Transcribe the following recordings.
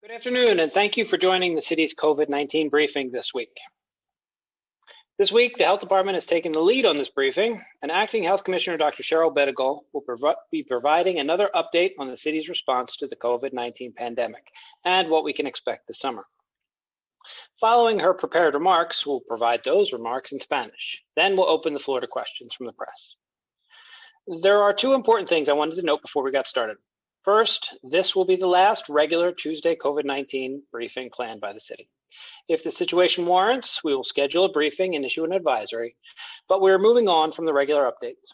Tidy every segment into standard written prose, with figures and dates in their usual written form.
Good afternoon, and thank you for joining the city's COVID-19 briefing this week. This week, the Health Department has taken the lead on this briefing, and Acting Health Commissioner Dr. Cheryl Bedegal will be providing another update on the city's response to the COVID-19 pandemic and what we can expect this summer. Following her prepared remarks, we'll provide those remarks in Spanish. Then we'll open the floor to questions from the press. There are two important things I wanted to note before we got started. First, this will be the last regular Tuesday COVID-19 briefing planned by the city. If the situation warrants, we will schedule a briefing and issue an advisory, but we're moving on from the regular updates.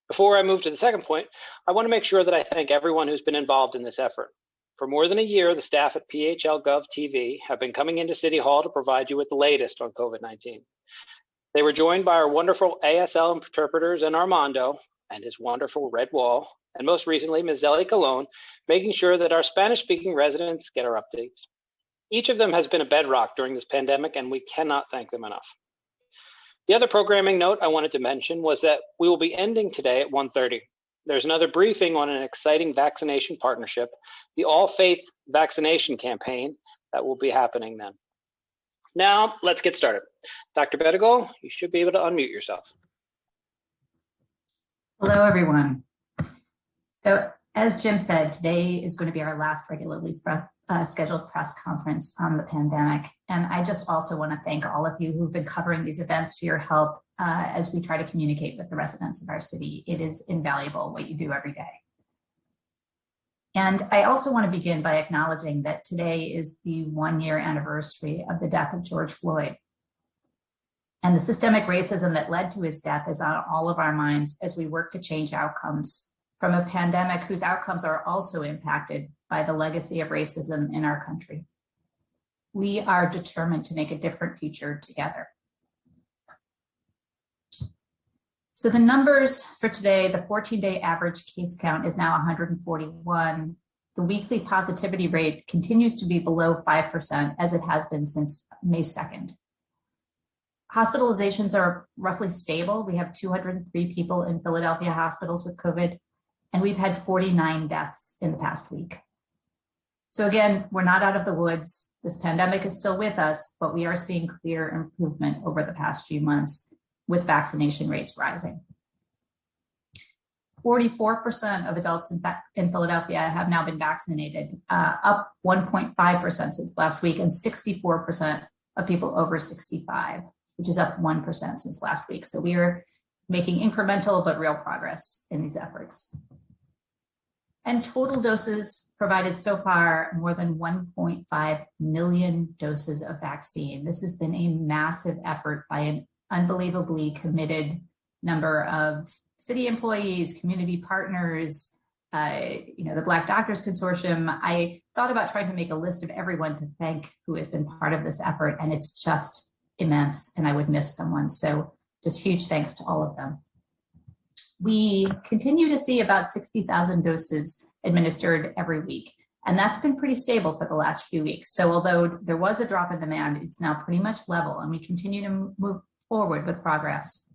Before I move to the second point, I want to make sure that I thank everyone who's been involved in this effort. For more than a year, the staff at PHL Gov TV have been coming into City Hall to provide you with the latest on COVID-19. They were joined by our wonderful ASL interpreters and Armando and his wonderful red wall, and most recently, Ms. Zelly Colon, making sure that our Spanish-speaking residents get our updates. Each of them has been a bedrock during this pandemic, and we cannot thank them enough. The other programming note I wanted to mention was that we will be ending today at 1:30. There's another briefing on an exciting vaccination partnership, the All Faith Vaccination Campaign, that will be happening then. Now, let's get started. Dr. Bedegal, you should be able to unmute yourself. Hello, everyone. So as Jim said, today is going to be our last regularly scheduled press conference on the pandemic. And I just also want to thank all of you who've been covering these events for your help as we try to communicate with the residents of our city. It is invaluable what you do every day. And I also want to begin by acknowledging that today is the 1-year anniversary of the death of George Floyd. And the systemic racism that led to his death is on all of our minds as we work to change outcomes from a pandemic whose outcomes are also impacted by the legacy of racism in our country. We are determined to make a different future together. So the numbers for today, the 14-day average case count is now 141. The weekly positivity rate continues to be below 5%, as it has been since May 2nd. Hospitalizations are roughly stable. We have 203 people in Philadelphia hospitals with COVID, and we've had 49 deaths in the past week. So again, we're not out of the woods. This pandemic is still with us, but we are seeing clear improvement over the past few months with vaccination rates rising. 44% of adults in Philadelphia have now been vaccinated, up 1.5% since last week, and 64% of people over 65, which is up 1% since last week. So we are making incremental but real progress in these efforts. And total doses provided so far, more than 1.5 million doses of vaccine. This has been a massive effort by an unbelievably committed number of city employees, community partners, the Black Doctors Consortium. I thought about trying to make a list of everyone to thank who has been part of this effort, and it's just immense, and I would miss someone. So just huge thanks to all of them. We continue to see about 60,000 doses administered every week, and that's been pretty stable for the last few weeks. So although there was a drop in demand, it's now pretty much level, and we continue to move forward with progress.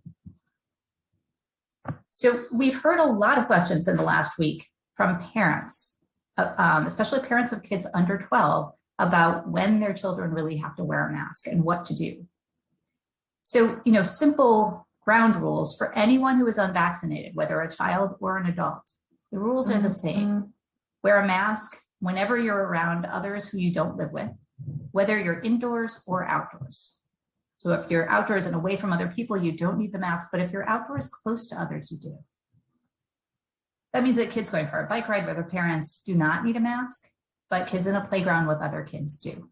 So we've heard a lot of questions in the last week from parents, especially parents of kids under 12, about when their children really have to wear a mask and what to do. So, simple ground rules for anyone who is unvaccinated, whether a child or an adult. The rules are the same. Wear a mask whenever you're around others who you don't live with, whether you're indoors or outdoors. So if you're outdoors and away from other people, you don't need the mask, but if you're outdoors close to others, you do. That means that kids going for a bike ride with their parents do not need a mask, but kids in a playground with other kids do.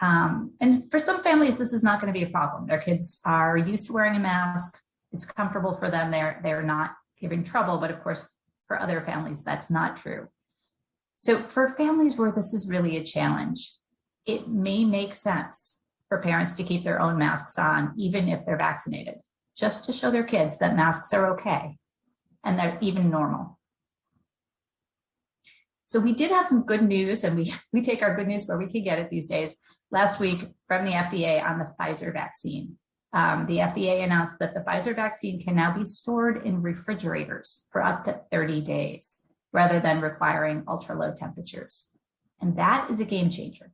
And for some families, this is not going to be a problem. Their kids are used to wearing a mask. It's comfortable for them. They're not giving trouble. But of course, for other families, that's not true. So for families where this is really a challenge, it may make sense for parents to keep their own masks on, even if they're vaccinated, just to show their kids that masks are okay and they're even normal. So we did have some good news, and we take our good news where we can get it these days. Last week from the FDA on the Pfizer vaccine. The FDA announced that the Pfizer vaccine can now be stored in refrigerators for up to 30 days, rather than requiring ultra low temperatures. And that is a game changer.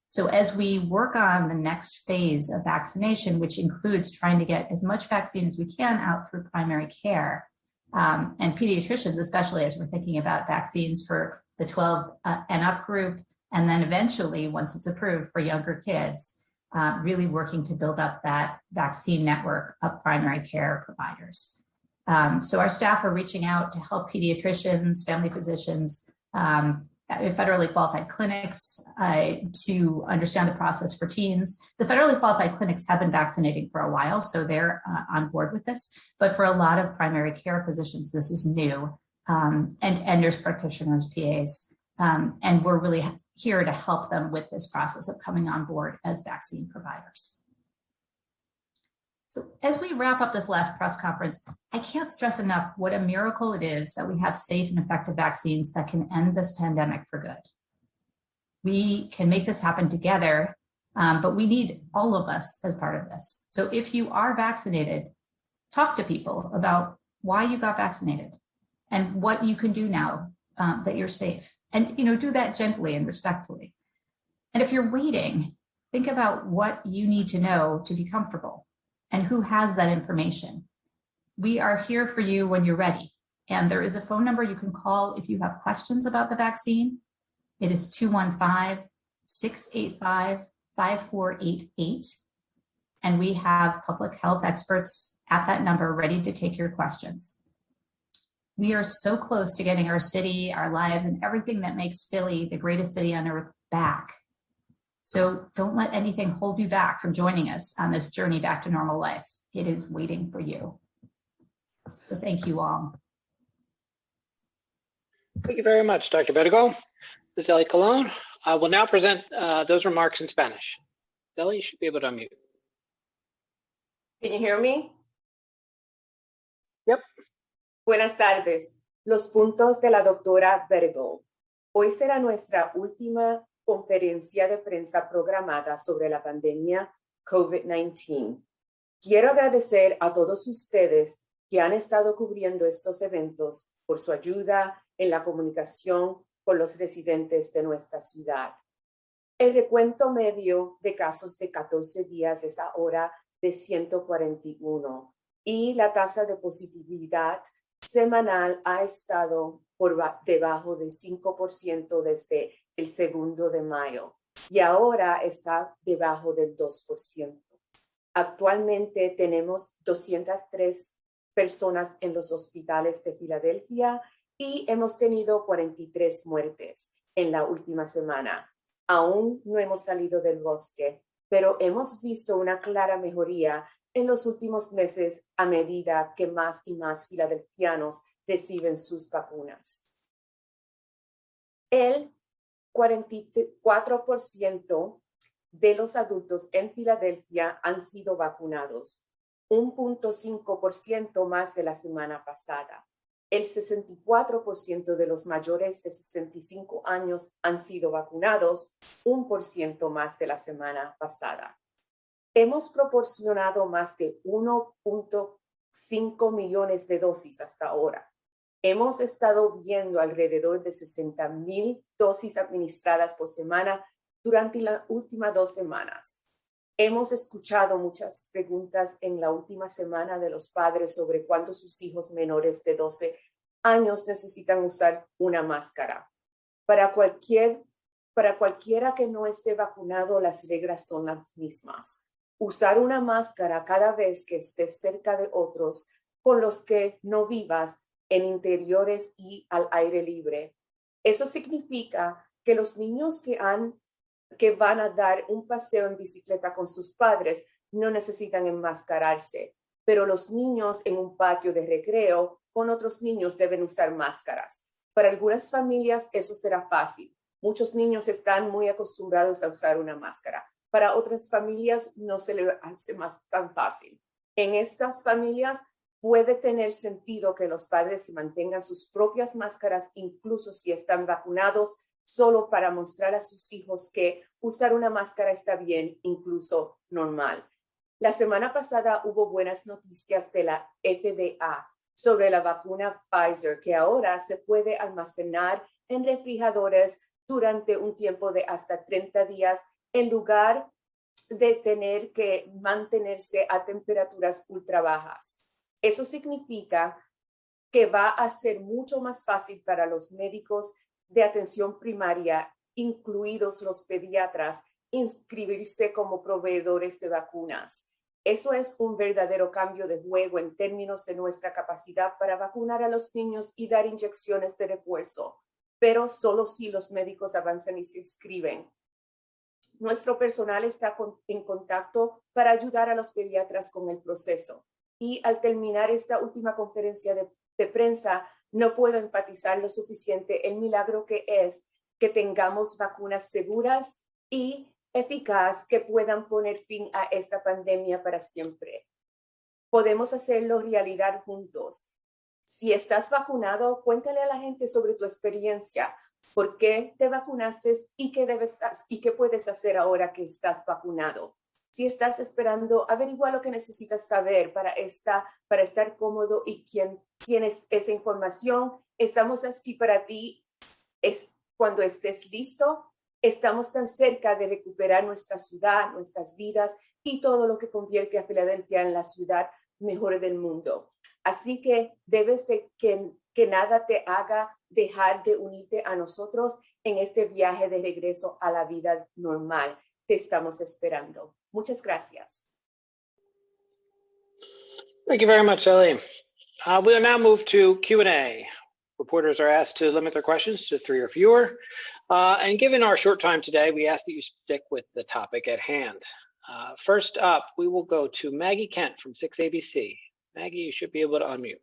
So as we work on the next phase of vaccination, which includes trying to get as much vaccine as we can out through primary care, and pediatricians, especially as we're thinking about vaccines for the 12 and up group, and then eventually, once it's approved for younger kids, really working to build up that vaccine network of primary care providers. So our staff are reaching out to help pediatricians, family physicians, federally qualified clinics to understand the process for teens. The federally qualified clinics have been vaccinating for a while, so they're on board with this. But for a lot of primary care physicians, this is new, and nurse practitioners, PAs. And we're really here to help them with this process of coming on board as vaccine providers. So as we wrap up this last press conference, I can't stress enough what a miracle it is that we have safe and effective vaccines that can end this pandemic for good. We can make this happen together, but we need all of us as part of this. So if you are vaccinated, talk to people about why you got vaccinated and what you can do now that you're safe. And do that gently and respectfully. And if you're waiting, think about what you need to know to be comfortable. And who has that information. We are here for you when you're ready. And there is a phone number you can call if you have questions about the vaccine. It is 215-685-5488. And we have public health experts at that number ready to take your questions. We are so close to getting our city, our lives, and everything that makes Philly the greatest city on earth back. So don't let anything hold you back from joining us on this journey back to normal life. It is waiting for you. So thank you all. Thank you very much, Dr. Bedigol. This is Ellie Colon. I will now present those remarks in Spanish. Ellie, you should be able to unmute. Can you hear me? Yep. Buenas tardes. Los puntos de la doctora Bedigol. Hoy será nuestra última conferencia de prensa programada sobre la pandemia COVID-19. Quiero agradecer a todos ustedes que han estado cubriendo estos eventos por su ayuda en la comunicación con los residentes de nuestra ciudad. El recuento medio de casos de 14 días es ahora de 141 y la tasa de positividad semanal ha estado por debajo del 5% desde el 2 de mayo y ahora está debajo del 2%. Actualmente tenemos 203 personas en los hospitales de Filadelfia y hemos tenido 43 muertes en la última semana. Aún no hemos salido del bosque, pero hemos visto una clara mejoría en los últimos meses a medida que más y más filadelfianos reciben sus vacunas. El 44% de los adultos en Filadelfia han sido vacunados, 1.5% más de la semana pasada. El 64% de los mayores de 65 años han sido vacunados, 1% más de la semana pasada. Hemos proporcionado más de 1.5 millones de dosis hasta ahora. Hemos estado viendo alrededor de 60,000 dosis administradas por semana durante las últimas 2 semanas. Hemos escuchado muchas preguntas en la última semana de los padres sobre cuándo sus hijos menores de 12 años necesitan usar una máscara. Para cualquiera que no esté vacunado, las reglas son las mismas. Usar una máscara cada vez que estés cerca de otros con los que no vivas en interiores y al aire libre. Eso significa que los niños que van a dar un paseo en bicicleta con sus padres no necesitan enmascararse, pero los niños en un patio de recreo con otros niños deben usar máscaras. Para algunas familias eso será fácil. Muchos niños están muy acostumbrados a usar una máscara. Para otras familias no se le hace tan fácil. En estas familias puede tener sentido que los padres se mantengan sus propias máscaras incluso si están vacunados, solo para mostrar a sus hijos que usar una máscara está bien, incluso normal. La semana pasada hubo buenas noticias de la FDA sobre la vacuna Pfizer, que ahora se puede almacenar en refrigeradores durante un tiempo de hasta 30 días en lugar de tener que mantenerse a temperaturas ultra bajas. Eso significa que va a ser mucho más fácil para los médicos de atención primaria, incluidos los pediatras, inscribirse como proveedores de vacunas. Eso es un verdadero cambio de juego en términos de nuestra capacidad para vacunar a los niños y dar inyecciones de refuerzo, pero solo si los médicos avanzan y se inscriben. Nuestro personal está en contacto para ayudar a los pediatras con el proceso. Y al terminar esta última conferencia de prensa, no puedo enfatizar lo suficiente el milagro que es que tengamos vacunas seguras y eficaz que puedan poner fin a esta pandemia para siempre. Podemos hacerlo realidad juntos. Si estás vacunado, cuéntale a la gente sobre tu experiencia, por qué te vacunaste y qué puedes hacer ahora que estás vacunado. Si estás esperando, averigua lo que necesitas saber para estar cómodo y quien tienes esa información. Estamos aquí para ti cuando estés listo. Estamos tan cerca de recuperar nuestra ciudad, nuestras vidas y todo lo que convierte a Filadelfia en la ciudad mejor del mundo. Así que debes de que nada te haga dejar de unirte a nosotros en este viaje de regreso a la vida normal. Te estamos esperando. Muchas gracias. Thank you very much, Ellie. We'll now move to Q&A. Reporters are asked to limit their questions to 3 or fewer. And given our short time today, we ask that you stick with the topic at hand. First up, we will go to Maggie Kent from 6ABC. Maggie, you should be able to unmute.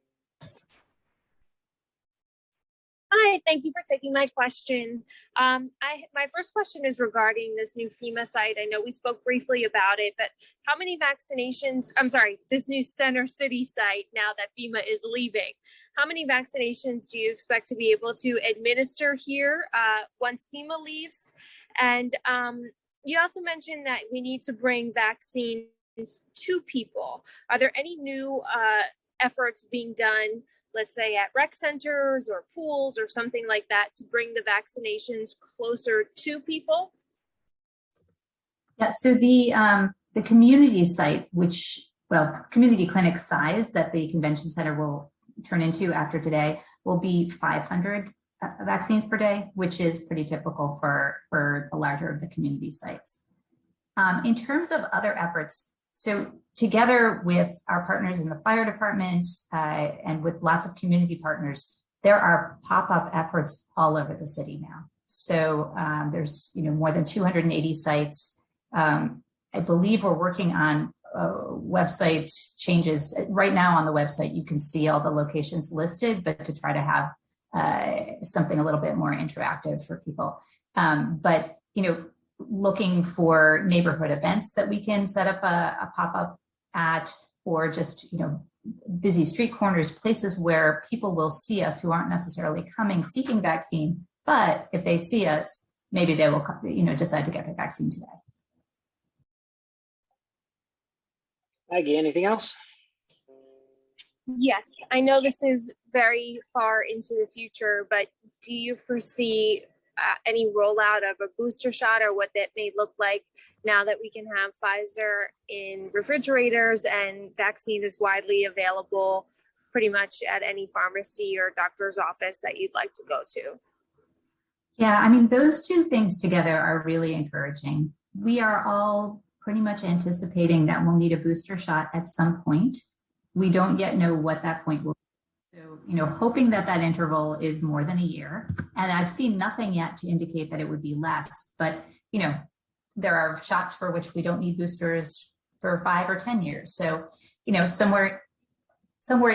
Hi, thank you for taking my question. My first question is regarding this new FEMA site. I know we spoke briefly about it, but how many vaccinations, this new Center City site now that FEMA is leaving, how many vaccinations do you expect to be able to administer here once FEMA leaves? And you also mentioned that we need to bring vaccines to people. Are there any new efforts being done, let's say at rec centers or pools or something like that, to bring the vaccinations closer to people? Yeah, so the community site, community clinic size that the convention center will turn into after today will be 500 vaccines per day, which is pretty typical for the larger of the community sites. In terms of other efforts, so together with our partners in the fire department and with lots of community partners, there are pop-up efforts all over the city now. So there's more than 280 sites. I believe we're working on website changes. Right now on the website, you can see all the locations listed, but to try to have something a little bit more interactive for people. But looking for neighborhood events that we can set up a pop-up at, or just busy street corners, places where people will see us who aren't necessarily coming seeking vaccine, but if they see us, maybe they will decide to get their vaccine today. Maggie, anything else? Yes, I know this is very far into the future, but do you foresee any rollout of a booster shot, or what that may look like now that we can have Pfizer in refrigerators and vaccine is widely available pretty much at any pharmacy or doctor's office that you'd like to go to? Yeah, I mean, those two things together are really encouraging. We are all pretty much anticipating that we'll need a booster shot at some point. We don't yet know what that point will be. So, hoping that interval is more than a year. And I've seen nothing yet to indicate that it would be less, but, there are shots for which we don't need boosters for 5 or 10 years. So, somewhere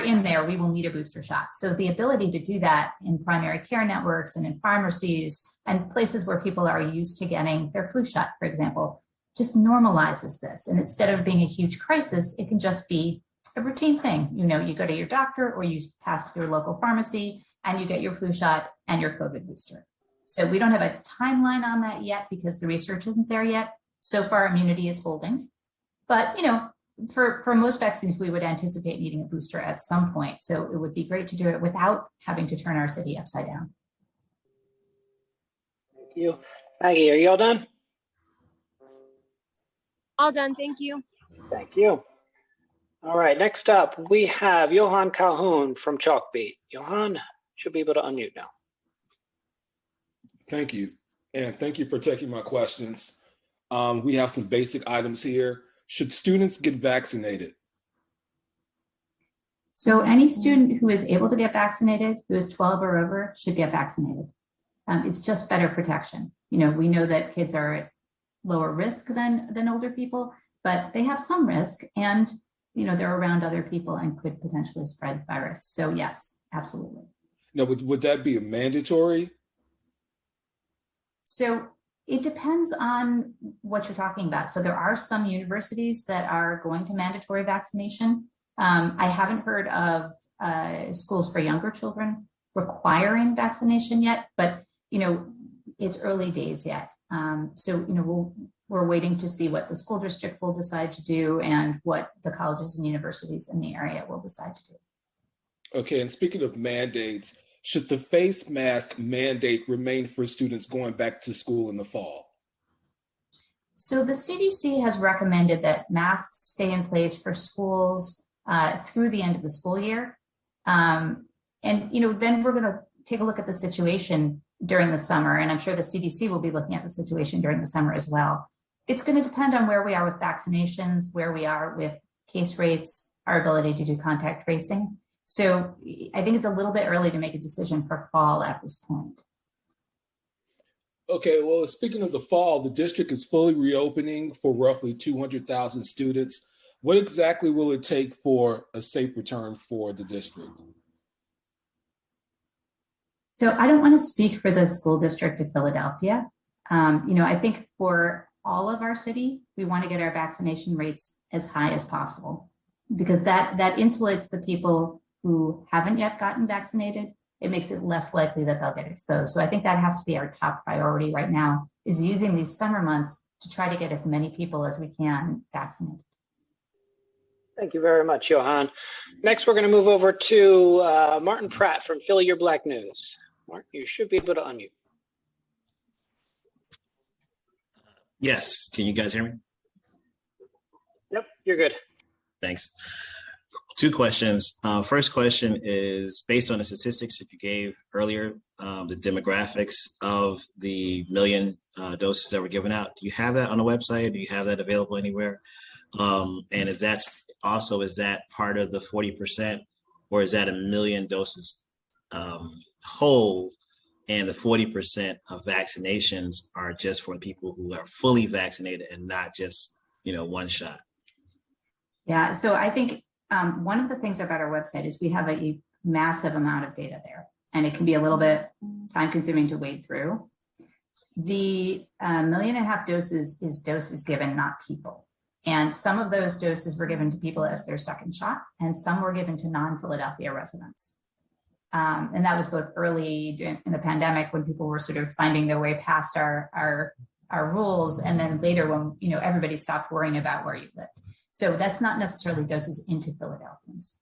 in there, we will need a booster shot. So the ability to do that in primary care networks and in pharmacies and places where people are used to getting their flu shot, for example, just normalizes this. And instead of being a huge crisis, it can just be a routine thing. You go to your doctor or you pass through a local pharmacy and you get your flu shot and your COVID booster. So we don't have a timeline on that yet because the research isn't there yet. So far, immunity is holding. But, for most vaccines, we would anticipate needing a booster at some point. So it would be great to do it without having to turn our city upside down. Thank you. Maggie, are you all done? All done, thank you. Thank you. All right, next up, we have Johan Calhoun from Chalkbeat. Johan should be able to unmute now. Thank you. And thank you for taking my questions. We have some basic items here. Should students get vaccinated? So any student who is able to get vaccinated, who is 12 or over, should get vaccinated. It's just better protection. You know, we know that kids are at lower risk than older people, but they have some risk, and you know, they're around other people and could potentially spread virus. So yes, absolutely. Now, would that be a mandatory? So it depends on what you're talking about. So there are some universities that are going to mandatory vaccination. I haven't heard of schools for younger children requiring vaccination yet, but you know, it's early days yet. So you know, we're waiting to see what the school district will decide to do and what the colleges and universities in the area will decide to do. Okay, and speaking of mandates, should the face mask mandate remain for students going back to school in the fall? So the CDC has recommended that masks stay in place for schools through the end of the school year. And you know, then we're going to take a look at the situation during the summer, and I'm sure the CDC will be looking at the situation during the summer as well. It's going to depend on where we are with vaccinations, where we are with case rates, our ability to do contact tracing. So I think it's a little bit early to make a decision for fall at this point. Okay, well, speaking of the fall, the district is fully reopening for roughly 200,000 students. What exactly will it take for a safe return for the district? So I don't want to speak for the school district of Philadelphia. You know, I think for all of our city, we want to get our vaccination rates as high as possible, because that insulates the people who haven't yet gotten vaccinated. It makes it less likely that they'll get exposed. So I think that has to be our top priority right now, is using these summer months to try to get as many people as we can vaccinated. Thank you very much, Johan. Next, we're going to move over to Martin Pratt from Philly Your Black News. Martin, you should be able to unmute. Yes, can you guys hear me? Yep, you're good. Thanks. Two questions. First question is based on the statistics that you gave earlier, the demographics of the million doses that were given out. Do you have that on the website? Do you have that available anywhere? And is that part of the 40%, or is that 1 million doses whole, and the 40% of vaccinations are just for people who are fully vaccinated and not just, you know, one shot? Yeah, so I think one of the things about our website is we have a massive amount of data there, and it can be a little bit time consuming to wade through. The 1.5 million doses is doses given, not people. And some of those doses were given to people as their second shot, and some were given to non-Philadelphia residents. And that was both early in the pandemic, when people were sort of finding their way past our rules, and then later when, you know, everybody stopped worrying about where you live. So that's not necessarily doses into Philadelphians.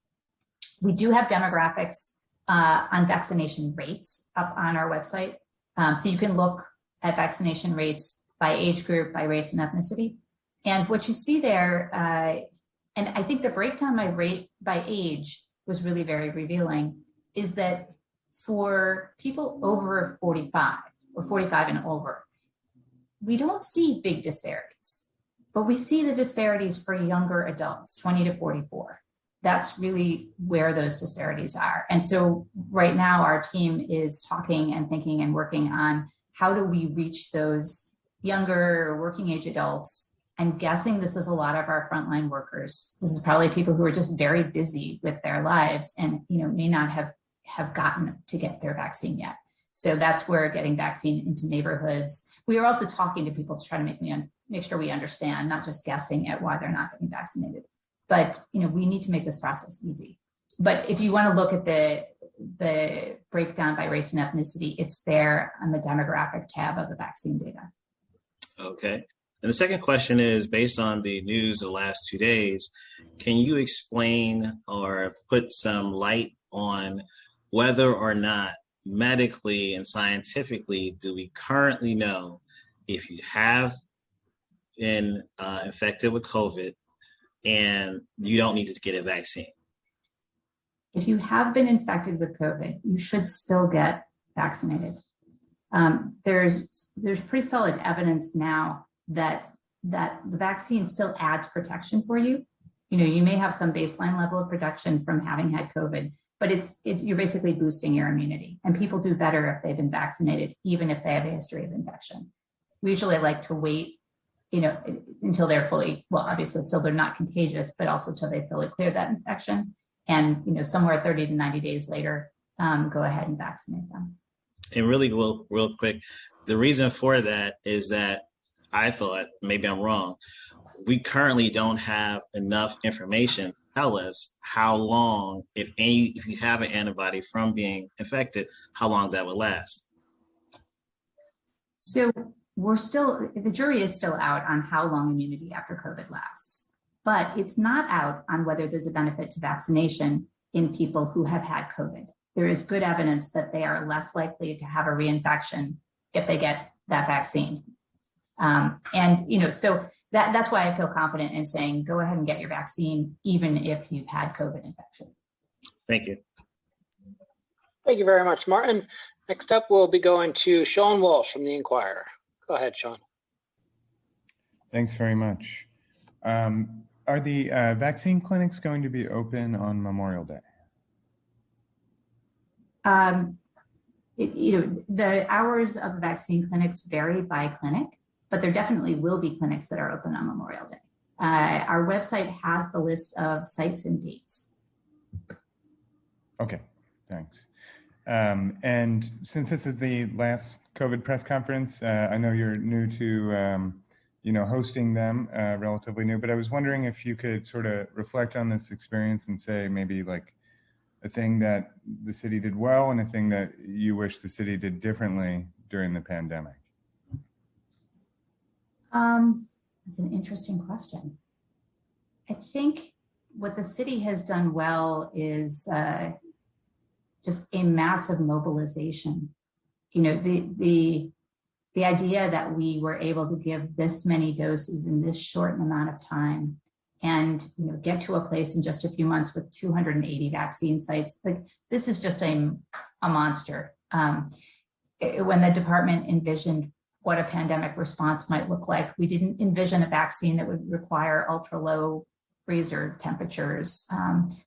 We do have demographics on vaccination rates up on our website. So you can look at vaccination rates by age group, by race and ethnicity. And what you see there, and I think the breakdown by rate by age was really very revealing, is that for people over 45 or 45 and over, we don't see big disparities, but we see the disparities for younger adults, 20 to 44. That's really where those disparities are. And so right now our team is talking and thinking and working on how do we reach those younger working age adults. I'm guessing this is a lot of our frontline workers. This is probably people who are just very busy with their lives and, you know, may not have gotten to get their vaccine yet. So that's where getting vaccine into neighborhoods. We are also talking to people to try to make sure we understand, not just guessing at why they're not getting vaccinated. But, you know, we need to make this process easy. But if you want to look at the breakdown by race and ethnicity, it's there on the demographic tab of the vaccine data. Okay. And the second question is, based on the news of the last 2 days, can you explain or put some light on whether or not medically and scientifically do we currently know if you have been infected with COVID and you don't need to get a vaccine? If you have been infected with COVID, you should still get vaccinated. There's pretty solid evidence now that the vaccine still adds protection for you. You know, you may have some baseline level of protection from having had COVID, but you're basically boosting your immunity, and people do better if they've been vaccinated, even if they have a history of infection. We usually like to wait, you know, until they're fully, well, obviously, so they're not contagious, but also till they fully clear that infection. And, you know, somewhere 30 to 90 days later, go ahead and vaccinate them. And really, real quick, the reason for that is that I thought, maybe I'm wrong, we currently don't have enough information to tell us how long, if you have an antibody from being infected, how long that would last. So the jury is still out on how long immunity after COVID lasts, but it's not out on whether there's a benefit to vaccination in people who have had COVID. There is good evidence that they are less likely to have a reinfection if they get that vaccine. And, you know, so that's why I feel confident in saying, go ahead and get your vaccine, even if you've had COVID infection. Thank you. Thank you very much, Martin. Next up, we'll be going to Sean Walsh from the Inquirer. Go ahead, Sean. Thanks very much. Are the vaccine clinics going to be open on Memorial Day? You know, the hours of the vaccine clinics vary by clinic, but there definitely will be clinics that are open on Memorial Day. Our website has the list of sites and dates. Okay, thanks. And since this is the last COVID press conference, I know you're new to, you know, hosting them, relatively new, but I was wondering if you could sort of reflect on this experience and say maybe like a thing that the city did well and a thing that you wish the city did differently during the pandemic. That's an interesting question. I think what the city has done well is just a massive mobilization. You know, the idea that we were able to give this many doses in this short amount of time and, you know, get to a place in just a few months with 280 vaccine sites, like this is just a monster. When the department envisioned what a pandemic response might look like, we didn't envision a vaccine that would require ultra low freezer temperatures,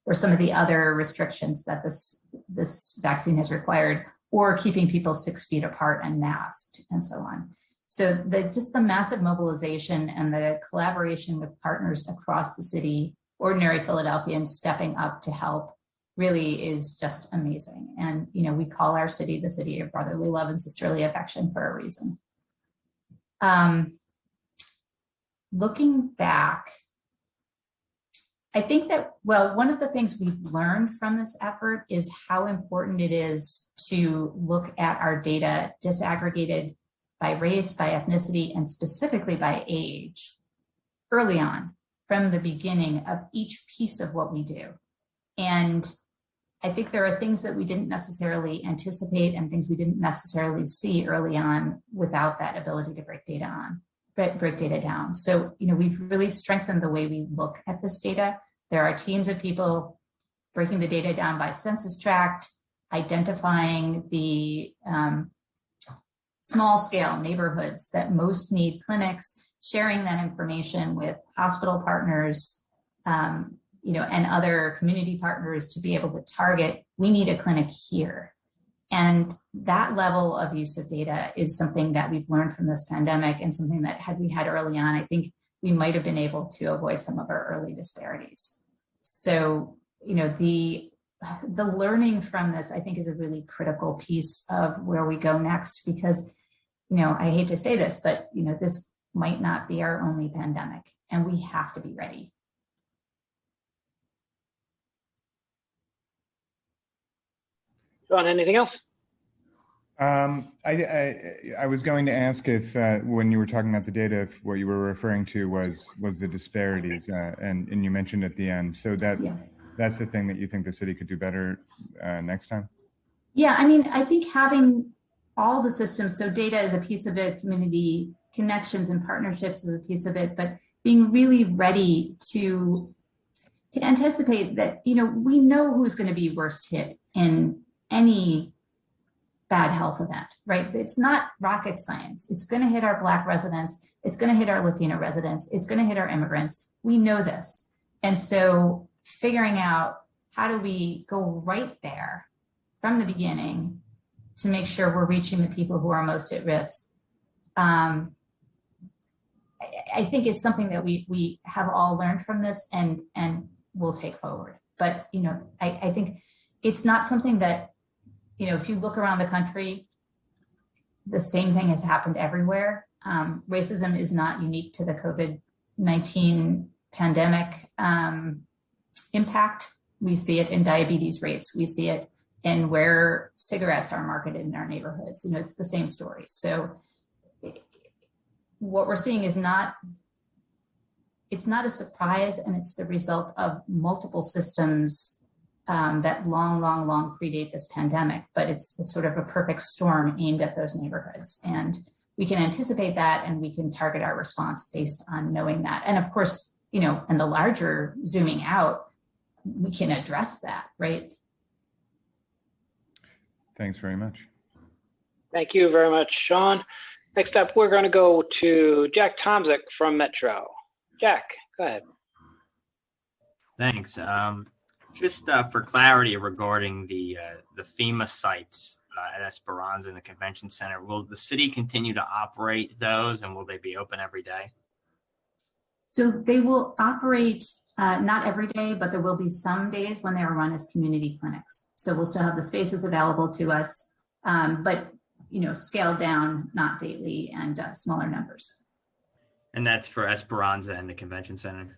or some of the other restrictions that this vaccine has required, or keeping people 6 feet apart and masked and so on. So just the massive mobilization and the collaboration with partners across the city, ordinary Philadelphians stepping up to help, really is just amazing. And, you know, we call our city the city of brotherly love and sisterly affection for a reason. Looking back, I think that, well, one of the things we've learned from this effort is how important it is to look at our data disaggregated by race, by ethnicity, and specifically by age early on, from the beginning of each piece of what we do. And I think there are things that we didn't necessarily anticipate and things we didn't necessarily see early on without that ability to break data down. So, you know, we've really strengthened the way we look at this data. There are teams of people breaking the data down by census tract, identifying the small scale neighborhoods that most need clinics, sharing that information with hospital partners, you know, and other community partners to be able to target, we need a clinic here. And that level of use of data is something that we've learned from this pandemic, and something that had we had early on, I think we might have been able to avoid some of our early disparities. So, you know, the learning from this, I think, is a really critical piece of where we go next, because, you know, I hate to say this, but, you know, this might not be our only pandemic, and we have to be ready. John, anything else? I was going to ask if when you were talking about the data, if what you were referring to was the disparities, and you mentioned at the end. So that's the thing that you think the city could do better next time? Yeah, I mean, I think having all the systems, so data is a piece of it, community connections and partnerships is a piece of it, but being really ready to anticipate that, you know, we know who's going to be worst hit in any bad health event, right? It's not rocket science. It's going to hit our Black residents. It's going to hit our Latino residents. It's going to hit our immigrants. We know this. And so figuring out how do we go right there from the beginning to make sure we're reaching the people who are most at risk, I think it's something that we have all learned from this and will take forward. But, you know, I think it's not something that, you know, if you look around the country, the same thing has happened everywhere. Racism is not unique to the COVID-19 pandemic impact. We see it in diabetes rates. We see it in where cigarettes are marketed in our neighborhoods. You know, it's the same story. So what we're seeing is it's not a surprise, and it's the result of multiple systems that long predate this pandemic, but it's sort of a perfect storm aimed at those neighborhoods. And we can anticipate that, and we can target our response based on knowing that. And of course, you know, and the larger zooming out, we can address that, right? Thanks very much. Thank you very much, Sean. Next up, we're going to go to Jack Tomzik from Metro. Jack, go ahead. Thanks. Just for clarity regarding the FEMA sites at Esperanza and the Convention Center, will the city continue to operate those, and will they be open every day? So they will operate not every day, but there will be some days when they are run as community clinics. So we'll still have the spaces available to us, but you know, scaled down, not daily, and smaller numbers. And that's for Esperanza and the Convention Center?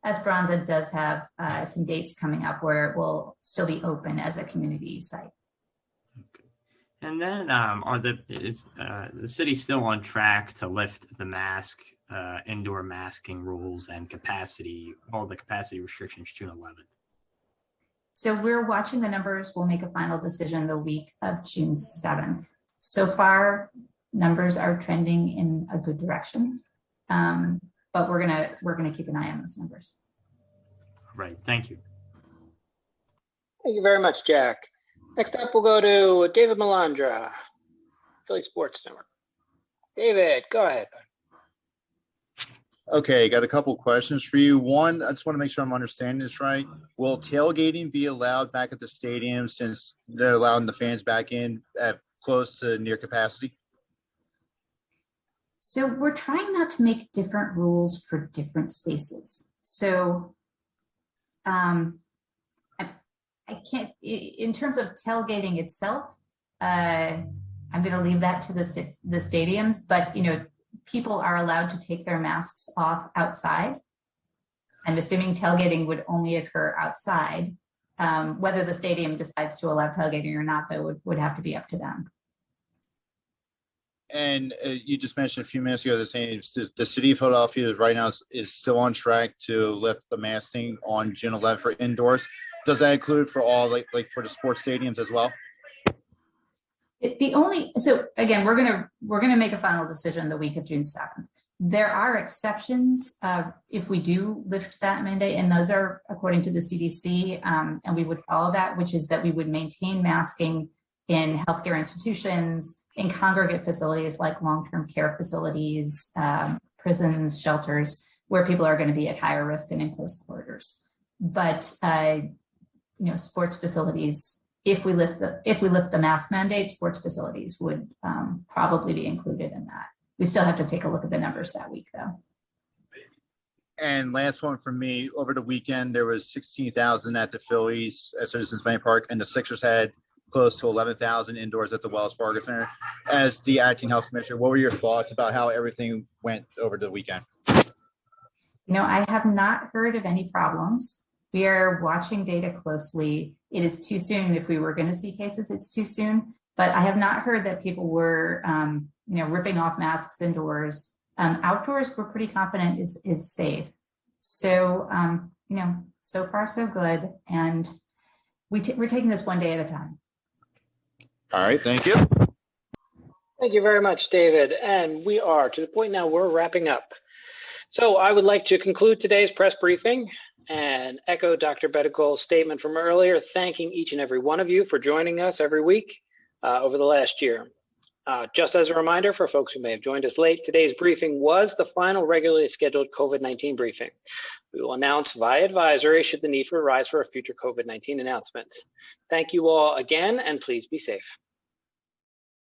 Esperanza does have some dates coming up where it will still be open as a community site. Okay. And then is the city still on track to lift the indoor masking rules and all the capacity restrictions June 11th? So we're watching the numbers. We'll make a final decision the week of June 7th. So far, numbers are trending in a good direction. But we're gonna keep an eye on those numbers. Right. Thank you. Thank you very much, Jack. Next up, we'll go to David Melandra, Philly Sports Network. David, go ahead. Okay, got a couple questions for you. One, I just want to make sure I'm understanding this right. Will tailgating be allowed back at the stadium since they're allowing the fans back in at close to near capacity? So we're trying not to make different rules for different spaces. So I can't, in terms of tailgating itself, I'm going to leave that to the stadiums, but you know, people are allowed to take their masks off outside. I'm assuming tailgating would only occur outside. Whether the stadium decides to allow tailgating or not, though, would have to be up to them. And you just mentioned a few minutes ago the city of Philadelphia right now is still on track to lift the masking on June 11th for indoors. Does that include for all like for the sports stadiums as well? So again, we're gonna make a final decision the week of June 7th. There are exceptions if we do lift that mandate, and those are according to the CDC, and we would follow that, which is that we would maintain masking in healthcare institutions, in congregate facilities like long-term care facilities, prisons, shelters, where people are going to be at higher risk and in close quarters. But you know, sports facilities, if we lift the mask mandate, sports facilities would probably be included in that. We still have to take a look at the numbers that week, though. And last one from me, over the weekend, there was 16,000 at the Phillies at Citizens Bank Park, and the Sixers had close to 11,000 indoors at the Wells Fargo Center. As the acting health commissioner, what were your thoughts about how everything went over the weekend? You know, I have not heard of any problems. We are watching data closely. It is too soon. If we were going to see cases, it's too soon. But I have not heard that people were, you know, ripping off masks indoors. Outdoors, we're pretty confident is safe. So, you know, so far so good. And we're taking this one day at a time. All right, thank you. Thank you very much, David. And we are to the point now we're wrapping up. So I would like to conclude today's press briefing and echo Dr. Bedigol's statement from earlier, thanking each and every one of you for joining us every week over the last year. Just as a reminder for folks who may have joined us late, today's briefing was the final regularly scheduled COVID-19 briefing. We will announce via advisory should the need for arise for a future COVID-19 announcement. Thank you all again, and please be safe.